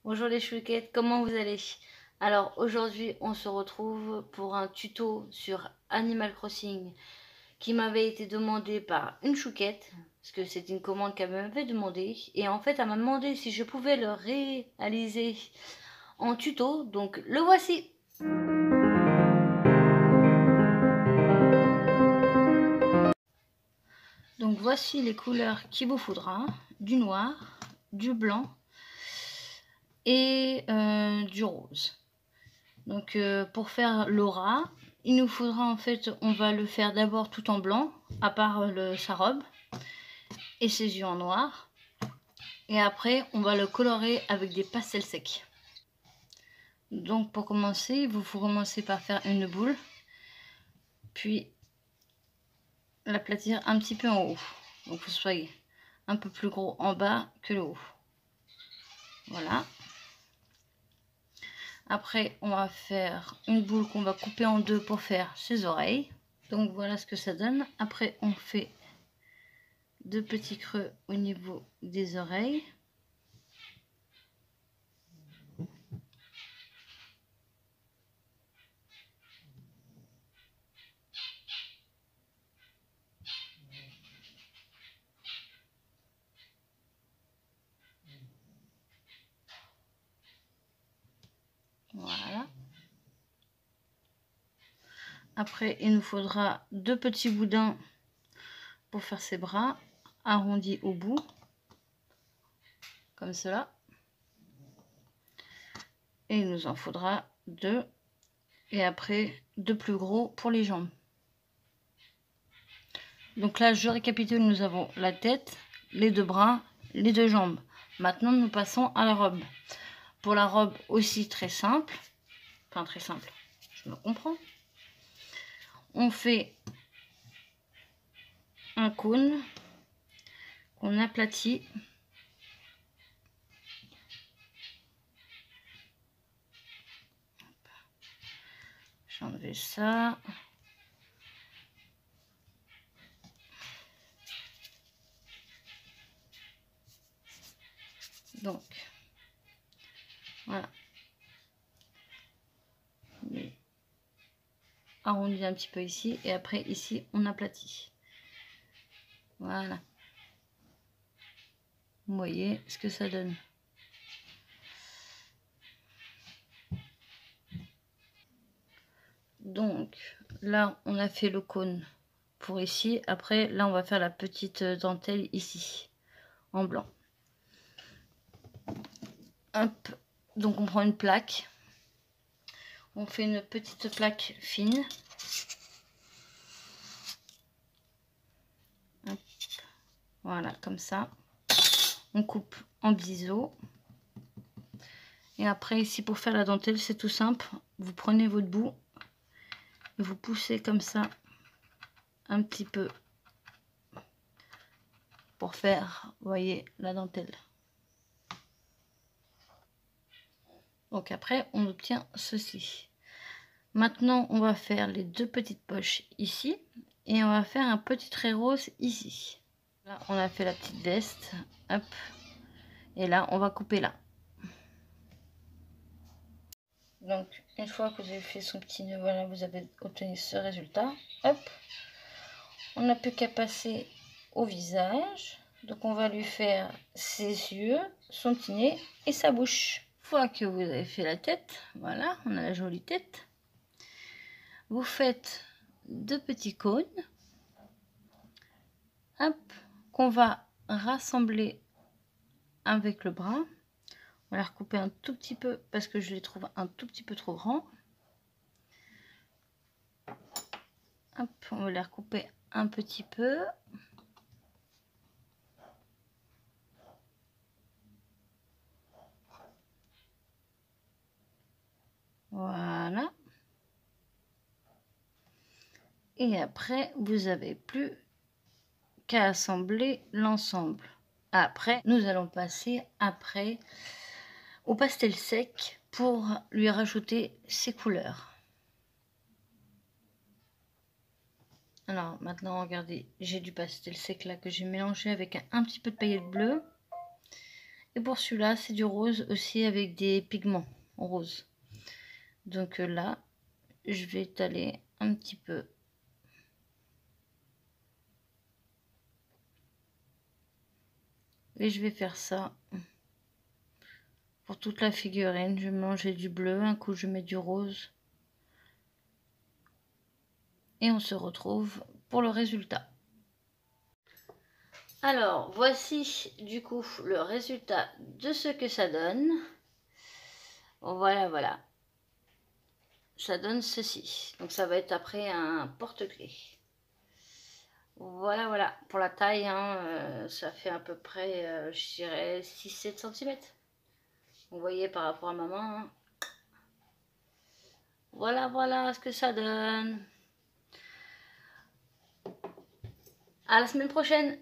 Bonjour les chouquettes, comment vous allez? Alors aujourd'hui on se retrouve pour un tuto sur Animal Crossing qui m'avait été demandé par une chouquette, parce que c'est une commande qu'elle m'avait demandé, et en fait elle m'a demandé si je pouvais le réaliser en tuto, donc le voici. Donc voici les couleurs qu'il vous faudra, du noir, du blanc et du rose. Donc pour faire l'aura, il nous faudra en fait, on va le faire d'abord tout en blanc, à part sa robe et ses yeux en noir. Et après, on va le colorer avec des pastels secs. Donc pour commencer, vous commencer par faire une boule, puis l'aplatir un petit peu en haut. Donc vous soyez un peu plus gros en bas que le haut. Voilà. Après, on va faire une boule qu'on va couper en deux pour faire ses oreilles. Donc voilà ce que ça donne. Après, on fait deux petits creux au niveau des oreilles. Voilà. Après, il nous faudra deux petits boudins pour faire ses bras arrondis au bout, comme cela. Et il nous en faudra deux. Et après, deux plus gros pour les jambes. Donc là, je récapitule, nous avons la tête, les deux bras, les deux jambes. Maintenant, nous passons à la robe. Pour la robe aussi très simple, enfin très simple, je me comprends. On fait un cône qu'on aplatit. J'ai enlevé ça. Donc, voilà. Arrondi un petit peu ici et après ici on aplatit. Voilà. Vous voyez ce que ça donne. Donc là on a fait le cône pour ici. Après là on va faire la petite dentelle ici en blanc. Hop. Donc on prend une plaque. On fait une petite plaque fine. Hop. Voilà, comme ça. On coupe en biseau. Et après ici pour faire la dentelle, c'est tout simple. Vous prenez votre bout et vous poussez comme ça un petit peu pour faire, vous voyez, la dentelle. Donc après, on obtient ceci. Maintenant, on va faire les deux petites poches ici et on va faire un petit trait rose ici. Là, on a fait la petite veste. Hop. Et là, on va couper là. Donc, une fois que vous avez fait son petit nœud, voilà, vous avez obtenu ce résultat. Hop. On n'a plus qu'à passer au visage. Donc, on va lui faire ses yeux, son petit nez et sa bouche. Une fois que vous avez fait la tête, voilà, on a la jolie tête. Vous faites deux petits cônes. Hop, qu'on va rassembler avec le bras. On va les recouper un tout petit peu parce que je les trouve un tout petit peu trop grands. Hop, on va les recouper un petit peu. Voilà. Et après, vous n'avez plus qu'à assembler l'ensemble. Après, nous allons passer après au pastel sec pour lui rajouter ses couleurs. Alors maintenant, regardez, j'ai du pastel sec là que j'ai mélangé avec un petit peu de paillettes bleues. Et pour celui-là, c'est du rose aussi avec des pigments roses. Donc là, je vais étaler un petit peu. Et je vais faire ça pour toute la figurine. Je vais mélanger du bleu, un coup je mets du rose. Et on se retrouve pour le résultat. Alors, voici du coup le résultat de ce que ça donne. Voilà, voilà. Ça donne ceci. Donc ça va être après un porte-clés. Voilà, voilà. Pour la taille, hein, ça fait à peu près, je dirais, 6-7 cm. Vous voyez par rapport à ma main. Hein. Voilà, voilà ce que ça donne. À la semaine prochaine.